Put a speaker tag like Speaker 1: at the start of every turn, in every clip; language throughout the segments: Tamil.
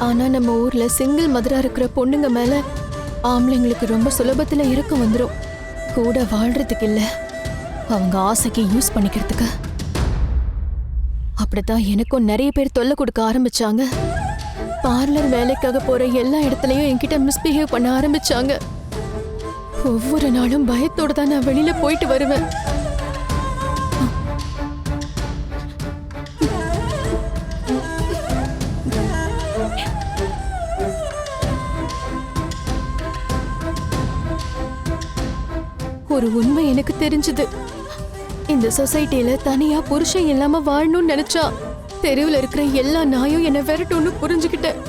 Speaker 1: ஆனா நம்ம ஊர்ல சிங்கிள் மதரா இருக்கிற பொண்ணுங்க மேல ஆம்பளைங்களுக்கு ரொம்ப சுலபத்துல இறக்கம் வந்துரும். கூட வாழ்றதுக்கு இல்ல, அவங்க ஆசைக்கு யூஸ் பண்ணிக்கிறதுக்கு. அப்படித்தான் எனக்கும் நிறைய பேர் தொல்லை கொடுக்க ஆரம்பிச்சாங்க. பார்லர் வேலைக்காக போற எல்லா இடத்துலயும் என்கிட்ட மிஸ்பிஹேவ் பண்ண ஆரம்பிச்சாங்க. ஒவ்வொரு நாளும் பயத்தோட தான் நான் வெளியில போயிட்டு வருவேன். ஒரு உண்மை எனக்கு தெரிஞ்சது. இந்த சொசைட்டில தனியா புருஷன் இல்லாம வாழணும்னு நினைச்சா தெருவில் இருக்கிற எல்லா நாயும் என்ன விரட்டும்னு புரிஞ்சுக்கிட்டேன்.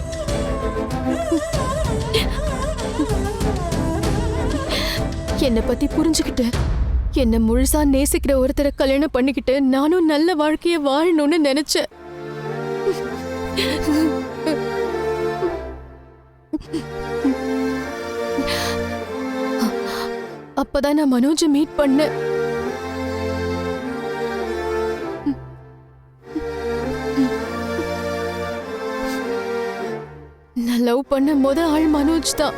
Speaker 1: என்னை பத்தி புரிஞ்சுக்கிட்டேன். என்ன முழுசா நேசிக்கிற ஒருத்தரை கல்யாணம் பண்ணிக்கிட்டு நானும் நல்ல வாழ்க்கைய வாழணும்னு நினைச்சேன். அப்பதான் நான் மனோஜை மீட் பண்ணேன். நான் லவ் பண்ண ஆள் மனோஜ் தான்.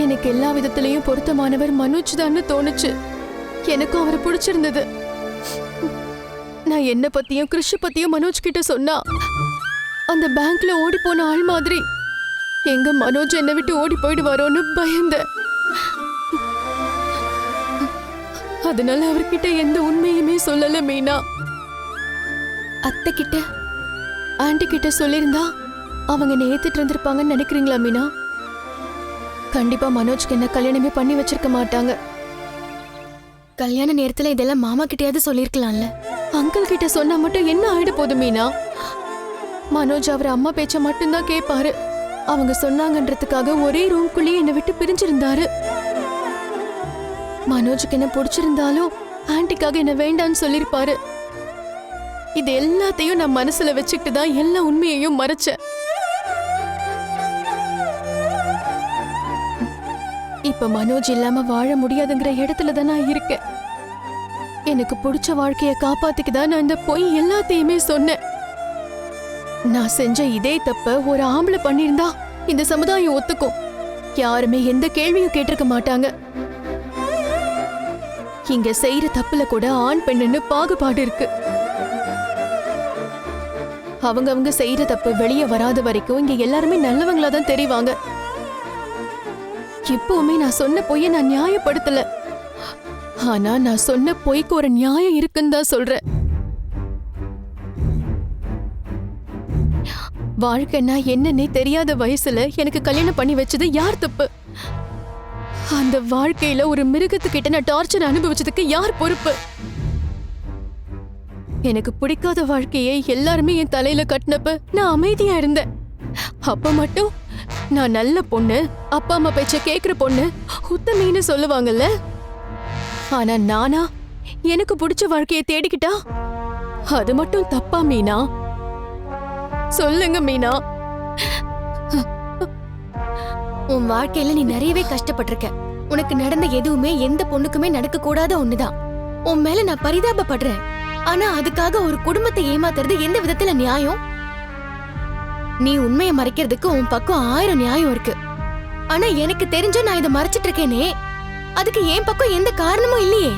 Speaker 1: எனக்கு எல்லா விதத்திலையும் பொருத்தமானவர் மனோஜ் தான் தோணுச்சு. எனக்கும் அவரை பிடிச்சிருந்தது. நான் என்ன பத்தியும் கிருஷ் பத்தியும் மனோஜ் கிட்ட சொன்னா அந்த பேங்க்ல ஓடி போன ஆள் மாதிரி எங்க மனோஜ் என்னை விட்டு ஓடி போயிடுவாரோன்னு பயந்தேன். அதனால அவர்கிட்ட எந்த உண்மையுமே சொல்லல மீனா. அத்தை கிட்ட ஆண்டி கிட்ட சொல்லிருந்தா அவங்க என்ன ஏத்துட்டு இருந்திருப்பாங்கன்னு நினைக்கிறீங்களா மீனா? கண்டிப்பா மனோஜ்க்கு என்ன கல்யாணமே பண்ணி வச்சிருக்க மாட்டாங்க.
Speaker 2: கல்யாண நேரத்துல இதெல்லாம் மாமா கிட்டயாவது சொல்லிருக்கலாம்ல.
Speaker 1: அங்கிள் கிட்ட சொன்னா மட்டும் என்ன ஆயிட போதும் மீனா? மனோஜ் அவர் அம்மா பேச்ச மட்டும்தான் கேட்பாரு. அவங்க சொன்னாங்கன்றதுக்காக ஒரே ரூம்குள்ளேயே என்னை விட்டு பிரிஞ்சிருந்தாரு. மனோஜுக்கு என்ன பிடிச்சிருந்தாலும் ஆன்டிக்காக என்ன வேண்டான்னு சொல்லிருப்பாரு. இது எல்லாத்தையும் நான் மனசுல வச்சுக்கிட்டு தான் எல்லா உண்மையையும் மறைச்சேன். இப்ப மனோஜ் இல்லாம வாழ முடியாதுங்கிற இடத்துல தான் நான் இருக்கேன். எனக்கு பிடிச்ச வாழ்க்கைய காப்பாத்திக்குதான் நான் இந்த பொய் எல்லாத்தையுமே சொன்னேன். நான் செஞ்ச இதே தப்ப ஒரு ஆம்பளை பண்ணிருந்தா இந்த சமுதாயம் ஒத்துக்கும். யாருமே எந்த கேள்வியும் கேட்டிருக்க மாட்டாங்க. இங்க செய்யற தப்புல கூட ஆண் பெண்ணுன்னு பாகுபாடு இருக்கு. அவங்க செய்யற தப்பு வெளியே வராத வரைக்கும் இங்க எல்லாருமே நல்லவங்களா தான் தெரிவாங்க. எப்பவுமே நான் சொன்ன பொய்ய நான் நியாயப்படுத்தல. ஆனா நான் சொன்ன பொய்க்கு ஒரு நியாயம் இருக்குன்னு தான் சொல்றேன். வாழ்க்கைன்னா என்னன்னே தெரியாத வயசுல எனக்கு கல்யாணம் பண்ணி வச்சது யார் தப்பு? அந்த வாழ்க்கையில ஒரு மிருகத்துக்கிட்ட நான் டார்ச்சர் அனுபவிச்சதுக்கு யார் பொறுப்பு? எனக்கு பிடிக்காத வாழ்க்கையை எல்லாருமே என் தலையில கட்டினப்ப நான் அமைதியா இருந்தேன். அப்ப மட்டும் நான் நல்ல பொண்ணு, அப்பா அம்மா பேச்ச கேக்குற பொண்ணு, உத்தமின்னு சொல்லுவாங்கல்ல. ஆனா நானா எனக்கு பிடிச்ச வாழ்க்கையை தேடிக்கிட்டா அது மட்டும் தப்பா மீனா? சொல்லுங்க மீனா.
Speaker 2: உன் வாழ்க்கையில நீ நிறையவே கஷ்டப்பட்டிருக்க. உனக்கு நடந்த எதுவுமே எந்த பொண்ணுக்குமே நடக்க கூடாத ஒண்ணுதான். உன் மேல நான் பரிதாபப்படுறேன். ஆனா அதுக்காக ஒரு குடும்பத்தை ஏமாத்துறது எந்த விதத்துல நியாயம்? நீ உண்மையை மறைக்கிறதுக்கு உன் பக்கம் 1000 நியாயம் இருக்கு. ஆனா எனக்கு தெரிஞ்ச நான் இதை மறைச்சிட்டு இருக்கேனே, அதுக்கு என் பக்கம் எந்த காரணமும் இல்லையே.